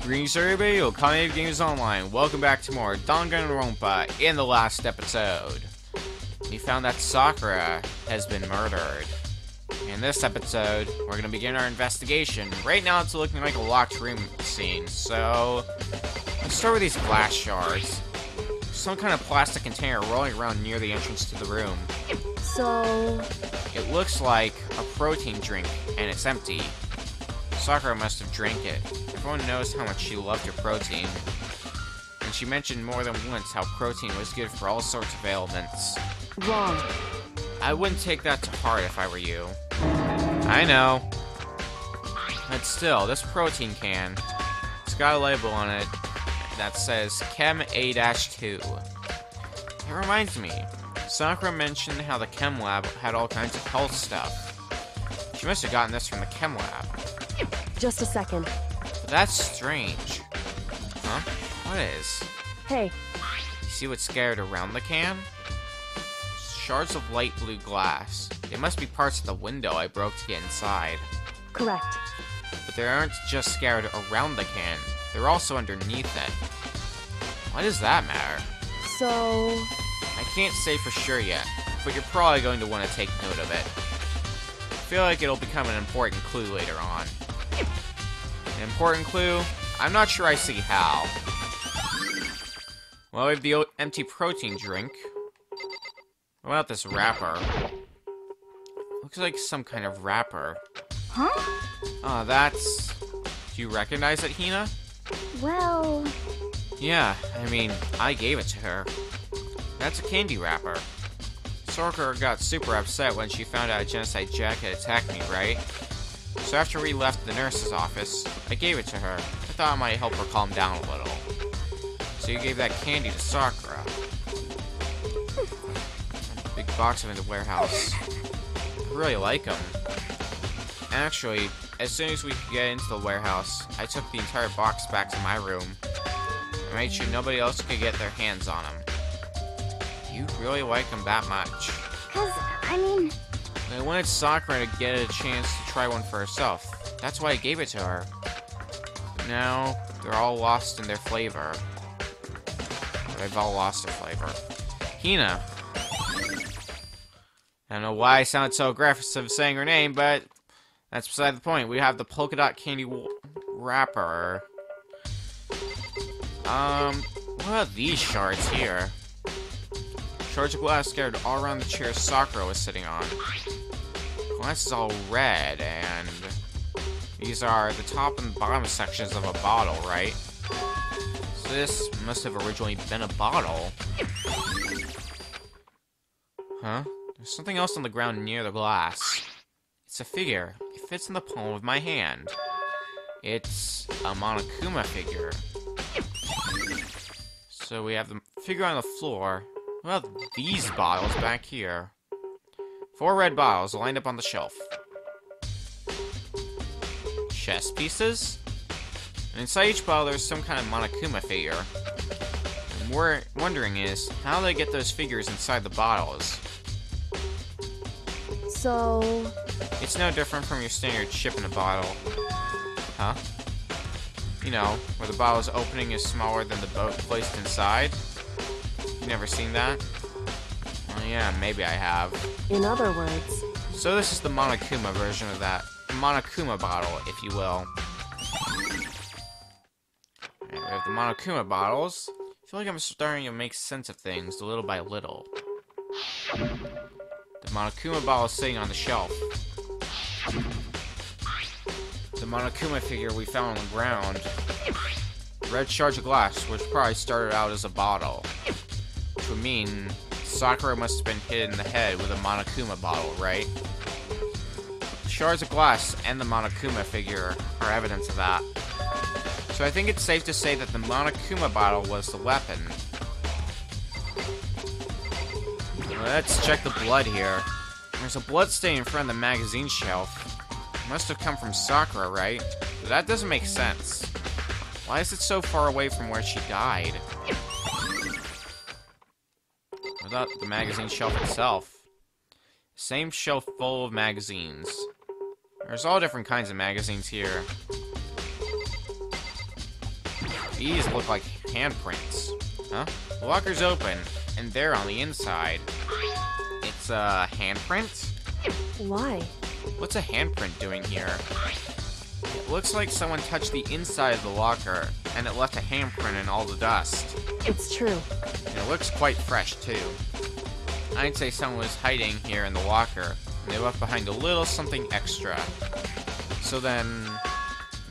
Greetings everybody, Okami Games Online. Welcome back to more Danganronpa. In the last episode, we found that Sakura has been murdered. In this episode, we're going to begin our investigation. Right now it's looking like a locked room scene, so let's start with these glass shards. Some kind of plastic container rolling around near the entrance to the room. So... It looks like a protein drink, and it's empty. Sakura must have drank it. Everyone knows how much she loved her protein. And she mentioned more than once how protein was good for all sorts of ailments. Wrong. I wouldn't take that to heart if I were you. I know. But still, this protein can, it's got a label on it that says Chem A-2. It reminds me, Sakura mentioned how the Chem Lab had all kinds of health stuff. She must have gotten this from the Chem Lab. Just a second. But that's strange. Huh? What is? Hey. You see what's scattered around the can? Shards of light blue glass. They must be parts of the window I broke to get inside. Correct. But they aren't just scattered around the can. They're also underneath it. Why does that matter? So... I can't say for sure yet, but you're probably going to want to take note of it. I feel like it'll become an important clue later on. An important clue? I'm not sure I see how. Well, we have the empty protein drink. What about this wrapper? Looks like some kind of wrapper. Huh? Oh, that's... Do you recognize it, Hina? Well... Yeah, I mean, I gave it to her. That's a candy wrapper. Sakura got super upset when she found out Genocide Jack had attacked me, right? So after we left the nurse's office, I gave it to her. I thought it might help her calm down a little. So you gave that candy to Sakura. Big box of it in the warehouse. I really like them. Actually, as soon as we could get into the warehouse, I took the entire box back to my room. I made sure nobody else could get their hands on them. You really like them that much. 'Cause, I mean... I wanted Sakura to get a chance to try one for herself. That's why I gave it to her. But now, they're all lost in their flavor. They've all lost their flavor. Hina. I don't know why I sound so aggressive saying her name, but that's beside the point. We have the polka dot candy wrapper. What about these shards here? Shards of glass scattered all around the chair Sakura was sitting on. Glass is all red, and these are the top and bottom sections of a bottle, right? So this must have originally been a bottle. Huh? There's something else on the ground near the glass. It's a figure. It fits in the palm of my hand. It's a Monokuma figure. So we have the figure on the floor. What about these bottles back here? 4 red bottles lined up on the shelf. Chess pieces? And inside each bottle there's some kind of Monokuma figure. And what we're wondering is, how do they get those figures inside the bottles? So... It's no different from your standard chip in a bottle. Huh? You know, where the bottle's opening is smaller than the boat placed inside? You never seen that? Oh yeah, maybe I have. In other words... So this is the Monokuma version of that. The Monokuma bottle, if you will. Right, we have the Monokuma bottles. I feel like I'm starting to make sense of things little by little. The Monokuma bottle is sitting on the shelf. The Monokuma figure we found on the ground. Red shards of glass, which probably started out as a bottle. Which would mean Sakura must have been hit in the head with a Monokuma bottle, right? The shards of glass and the Monokuma figure are evidence of that. So I think it's safe to say that the Monokuma bottle was the weapon. Let's check the blood here. There's a blood stain in front of the magazine shelf. It must have come from Sakura, right? But that doesn't make sense. Why is it so far away from where she died? What about the magazine shelf itself? Same shelf full of magazines. There's all different kinds of magazines here. These look like handprints. Huh? The locker's open, and they're on the inside. It's a handprint? Why? What's a handprint doing here? It looks like someone touched the inside of the locker, and it left a handprint in all the dust. It's true. And it looks quite fresh, too. I'd say someone was hiding here in the locker, and they left behind a little something extra. So then,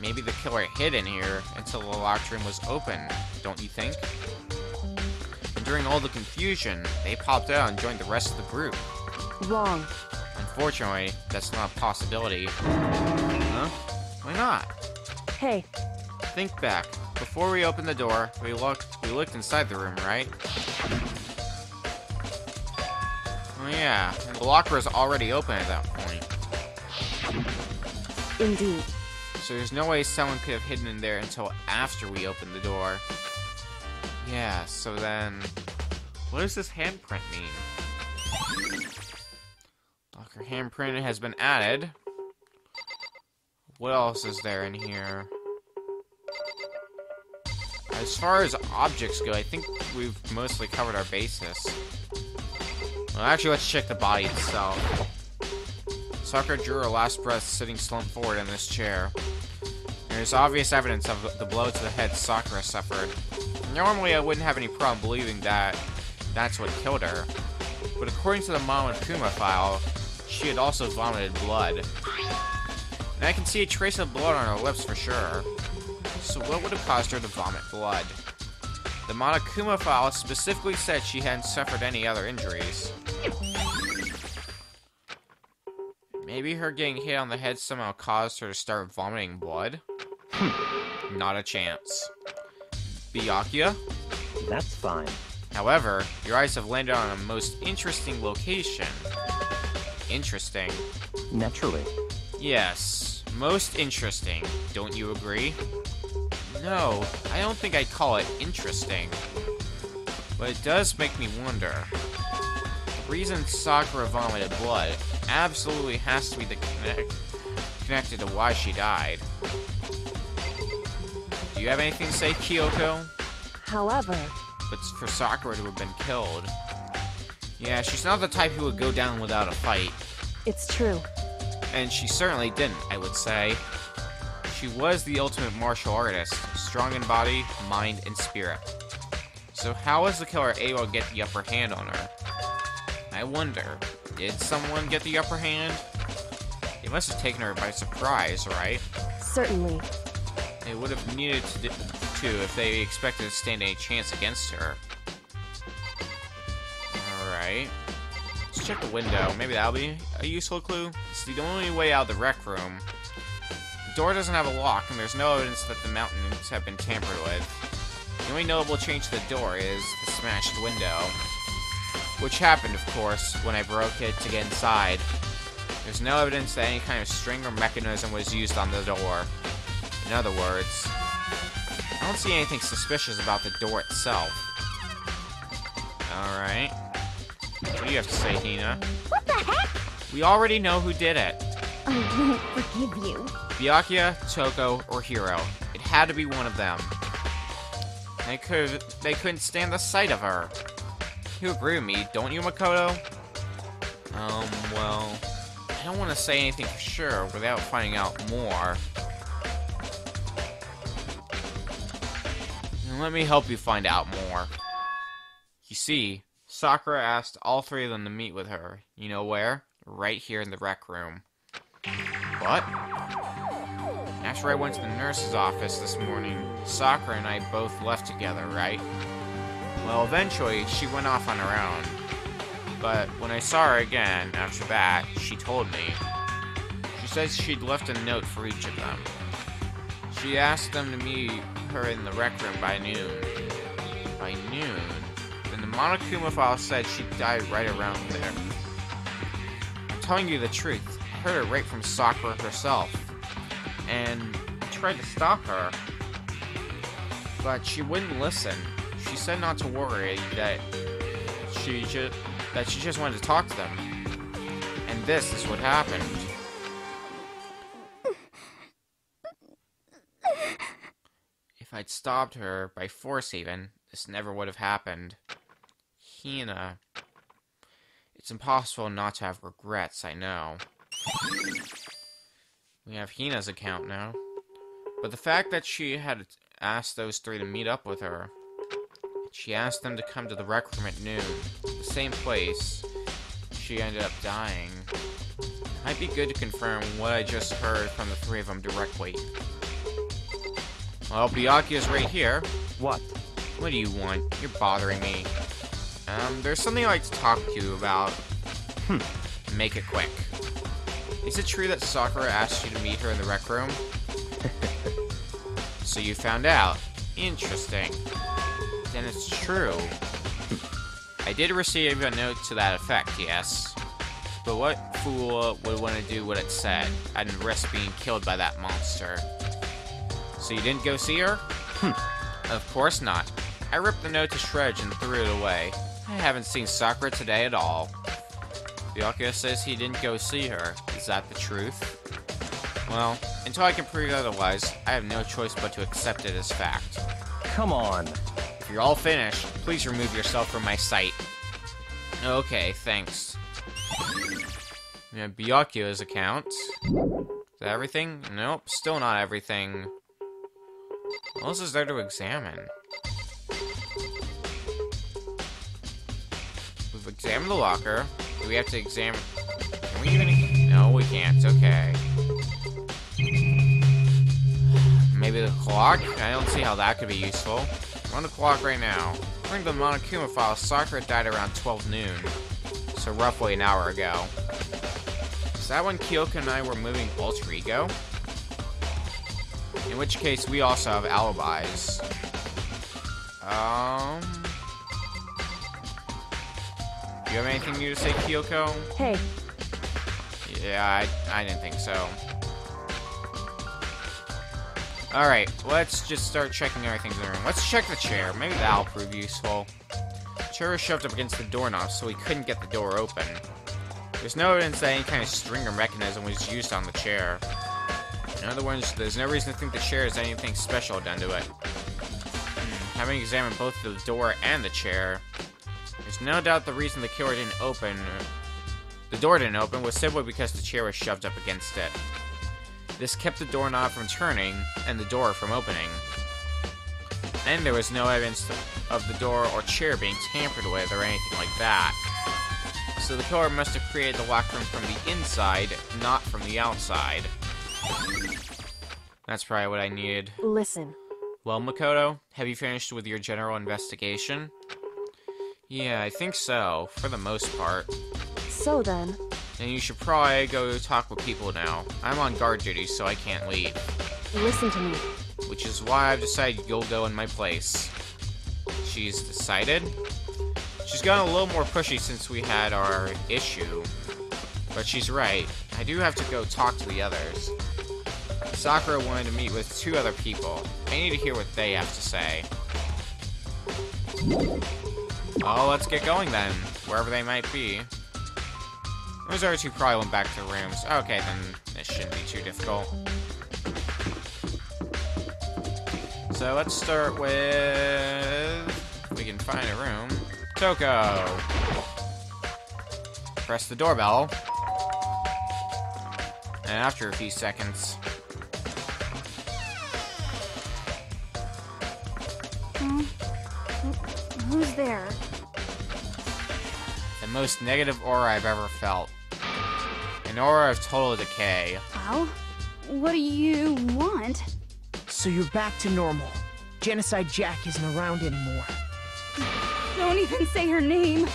maybe the killer hid in here until the locked room was open, don't you think? And during all the confusion, they popped out and joined the rest of the group. Wrong. Unfortunately, that's not a possibility. Huh? Why not? Hey, Think back. Before we opened the door, we looked inside the room, right? Oh yeah, and the locker was already open at that point. indeed. So there's no way someone could have hidden in there until after we opened the door. Yeah, so then... what does this handprint mean? Locker handprint has been added. What else is there in here? As far as objects go, I think we've mostly covered our bases. Well, actually, let's check the body itself. Sakura drew her last breath sitting slumped forward in this chair. There's obvious evidence of the blow to the head Sakura suffered. Normally, I wouldn't have any problem believing that that's what killed her. But according to the Kuma file, she had also vomited blood. And I can see a trace of blood on her lips for sure. So what would have caused her to vomit blood? The Kuma file specifically said she hadn't suffered any other injuries. Maybe her getting hit on the head somehow caused her to start vomiting blood? Not a chance. Byakuya? That's fine. However, your eyes have landed on a most interesting location. Interesting. Naturally. Yes, most interesting. Don't you agree? No, I don't think I'd call it interesting. But it does make me wonder. The reason Sakura vomited blood absolutely has to be connected to why she died. Do you have anything to say, Kyoko? However, But for Sakura to have been killed... yeah, she's not the type who would go down without a fight. it's true. And she certainly didn't, I would say. She was the ultimate martial artist, strong in body, mind, and spirit. So how was the killer able to get the upper hand on her? I wonder, did someone get the upper hand? It must have taken her by surprise, right? Certainly. They would have needed to if they expected to stand any chance against her. Alright. Let's check the window. Maybe that'll be a useful clue. It's the only way out of the rec room. The door doesn't have a lock, and there's no evidence that the mountains have been tampered with. The only notable change to the door is the smashed window. Which happened, of course, when I broke it to get inside. There's no evidence that any kind of string or mechanism was used on the door. In other words, I don't see anything suspicious about the door itself. Alright. What do you have to say, Hina? What the heck? We already know who did it. I won't forgive you. Byakuya, Toko, or Hiro. It had to be one of them. They couldn't stand the sight of her. You agree with me, don't you, Makoto? Well... I don't want to say anything for sure without finding out more. And let me help you find out more. You see, Sakura asked all three of them to meet with her. You know where? Right here in the rec room. What? After I went to the nurse's office this morning, Sakura and I both left together, right? Well, eventually, she went off on her own. But when I saw her again after that, she told me. She said she'd left a note for each of them. She asked them to meet her in the rec room by noon. By noon? Then the Kuma file said she died right around there. I'm telling you the truth. I heard it right from Sakura herself. And I tried to stop her. But she wouldn't listen. She said not to worry, that she just wanted to talk to them. And this is what happened. If If I'd stopped her, by force even, this never would have happened. Hina. It's impossible not to have regrets, I know. We have Hina's account now. But the fact that she had asked those three to meet up with her, she asked them to come to the rec room at noon, the same place she ended up dying. It might be good to confirm what I just heard from the three of them directly. Well, Byakuya's right here. What? What do you want? You're bothering me. There's something I'd like to talk to you about. Make it quick. Is it true that Sakura asked you to meet her in the rec room? So you found out. Interesting. Then it's true. I did receive a note to that effect, yes. But what fool would want to do what it said and risk being killed by that monster? So you didn't go see her? Of course not. I ripped the note to shreds and threw it away. I haven't seen Sakura today at all. Byakuya says he didn't go see her. Is that the truth? Well, until I can prove otherwise, I have no choice but to accept it as fact. Come on. If you're all finished, please remove yourself from my sight. Okay, thanks. We have Byakuya's account. Is that everything? Nope, still not everything. What else is there to examine? We've examined the locker. Do we have to examine... Can we even... No, we can't. Okay. Maybe the clock? I don't see how that could be useful. We're on the clock right now. According to the Monokuma file, Sakura died around 12 noon. So roughly an hour ago. Is that when Kyoko and I were moving Alter Ego? In which case, we also have alibis. Do you have anything new to say, Kyoko? Hey. Yeah, I didn't think so. Alright, let's just start checking everything in the room. Let's check the chair. Maybe that'll prove useful. The chair was shoved up against the doorknob, so we couldn't get the door open. There's no evidence that any kind of string or mechanism was used on the chair. In other words, there's no reason to think the chair has anything special done to it. Having examined both the door and the chair, there's no doubt the reason the door didn't open was simply because the chair was shoved up against it. This kept the doorknob from turning and the door from opening. And there was no evidence of the door or chair being tampered with or anything like that. So the killer must have created the lock room from the inside, not from the outside. That's probably what I needed. Listen. Well, Makoto, have you finished with your general investigation? Yeah, I think so, for the most part. So then... Then you should probably go talk with people now. I'm on guard duty, so I can't leave. Listen to me. Which is why I've decided you'll go in my place. She's decided? She's gotten a little more pushy since we had our issue. But she's right. I do have to go talk to the others. Sakura wanted to meet with 2 other people. I need to hear what they have to say. Oh, let's get going then, wherever they might be. Those other 2 probably went back to their rooms. Okay, then this shouldn't be too difficult. So let's start with... if we can find a room. Toko! Press the doorbell. And after a few seconds... Who's there? The most negative aura I've ever felt. An aura of total decay. Well, what do you want? So you're back to normal. Genocide Jack isn't around anymore. Don't even say her name.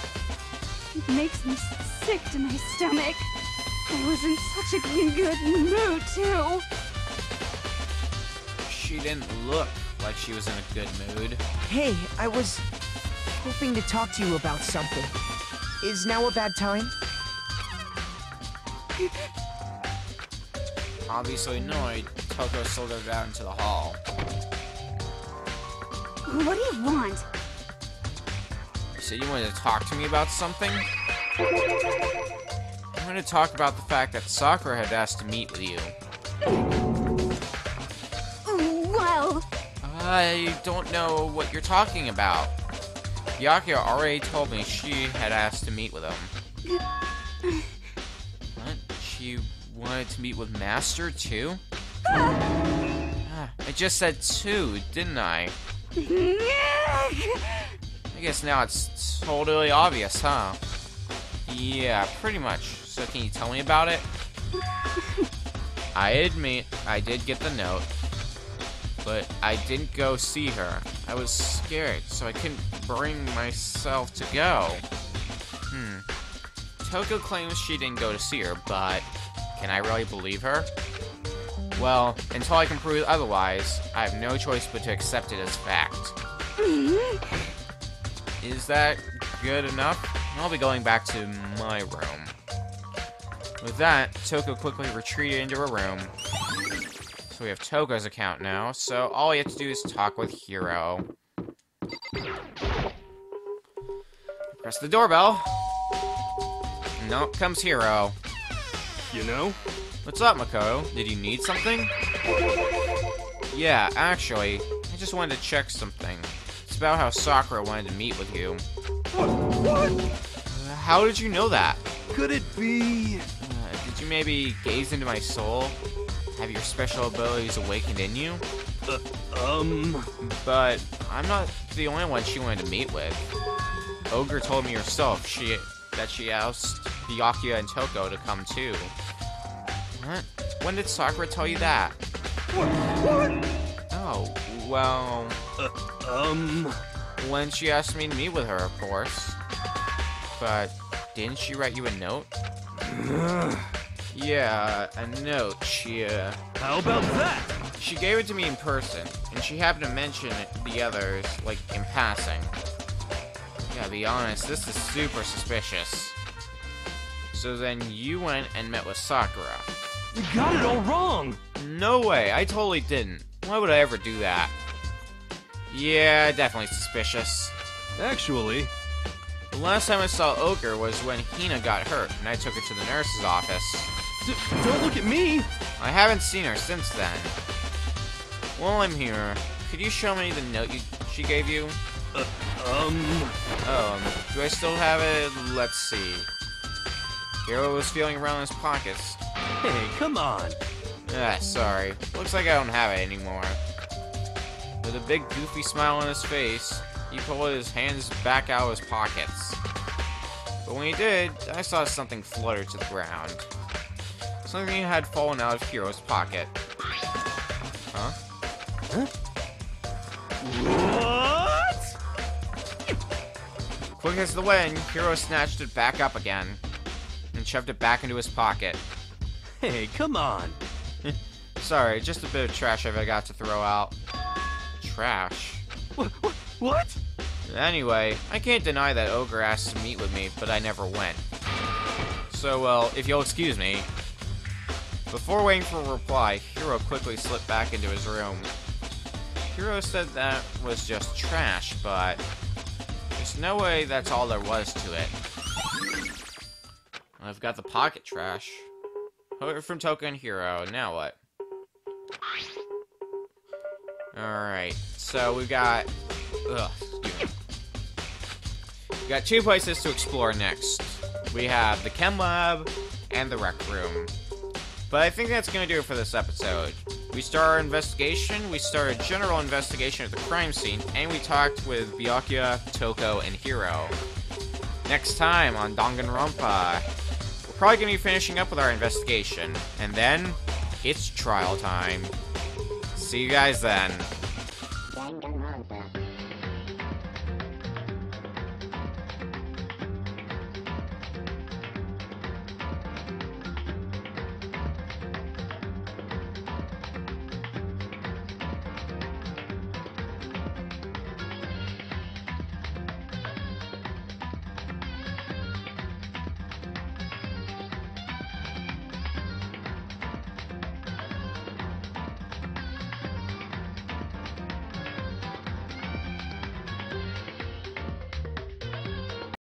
It makes me sick to my stomach. I was in such a good mood, too. She didn't look like she was in a good mood. Hey, I was hoping to talk to you about something. Is now a bad time? Obviously annoyed, Toko slithered out into the hall. What do you want? You said you wanted to talk to me about something? I wanted to talk about the fact that Sakura had asked to meet with you. Well... I don't know what you're talking about. Byakuya already told me she had asked to meet with him. What? She wanted to meet with Master, too? I just said 2, didn't I? I guess now it's totally obvious, huh? Yeah, pretty much. So can you tell me about it? I admit, I did get the note, but I didn't go see her. I was scared, so I couldn't bring myself to go. Toko claims she didn't go to see her, but can I really believe her? Well, until I can prove otherwise, I have no choice but to accept it as fact. Is that good enough? I'll be going back to my room. With that, Toko quickly retreated into her room. So we have Toko's account now, so all we have to do is talk with Hiro. Press the doorbell. Nope, comes Hiro. You know? What's up, Makoto? Did you need something? Yeah, actually, I just wanted to check something. It's about how Sakura wanted to meet with you. What? How did you know that? Could it be... Did you maybe gaze into my soul? Have your special abilities awakened in you? But I'm not the only one she wanted to meet with. Ogre told me herself that she asked Byakuya and Toko to come too. What? When did Sakura tell you that? What? Oh, well... When she asked me to meet with her, of course. But didn't she write you a note? Yeah, a note. How about that? She gave it to me in person, and she happened to mention the others, like, in passing. Yeah, to be honest, this is super suspicious. So then you went and met with Sakura. You got it all wrong! No way, I totally didn't. Why would I ever do that? Yeah, definitely suspicious. Actually... The last time I saw Ogre was when Hina got hurt, and I took her to the nurse's office. Don't look at me! I haven't seen her since then. While I'm here, could you show me the note she gave you? Do I still have it? Let's see. Hiro was feeling around in his pockets. Hey, come on! Sorry. Looks like I don't have it anymore. With a big goofy smile on his face, he pulled his hands back out of his pockets. But when he did, I saw something flutter to the ground. Something had fallen out of Hiro's pocket. Huh? What? Quick as the wind, Hiro snatched it back up again and shoved it back into his pocket. Hey, come on! Sorry, just a bit of trash I forgot to throw out. Trash? What? Anyway, I can't deny that Ogre asked to meet with me, but I never went. So, well, if you'll excuse me. Before waiting for a reply, Hiro quickly slipped back into his room. Hiro said that was just trash, but there's no way that's all there was to it. I've got the pocket trash. Heard from Toko and Hiro, now what? Alright, so we've got... We got 2 places to explore next. We have the Chem Lab and the Rec Room. But I think that's going to do it for this episode. We start our investigation, we start a general investigation of the crime scene, and we talked with Byakuya, Toko, and Hiro. Next time on Danganronpa, we're probably going to be finishing up with our investigation, and then it's trial time. See you guys then.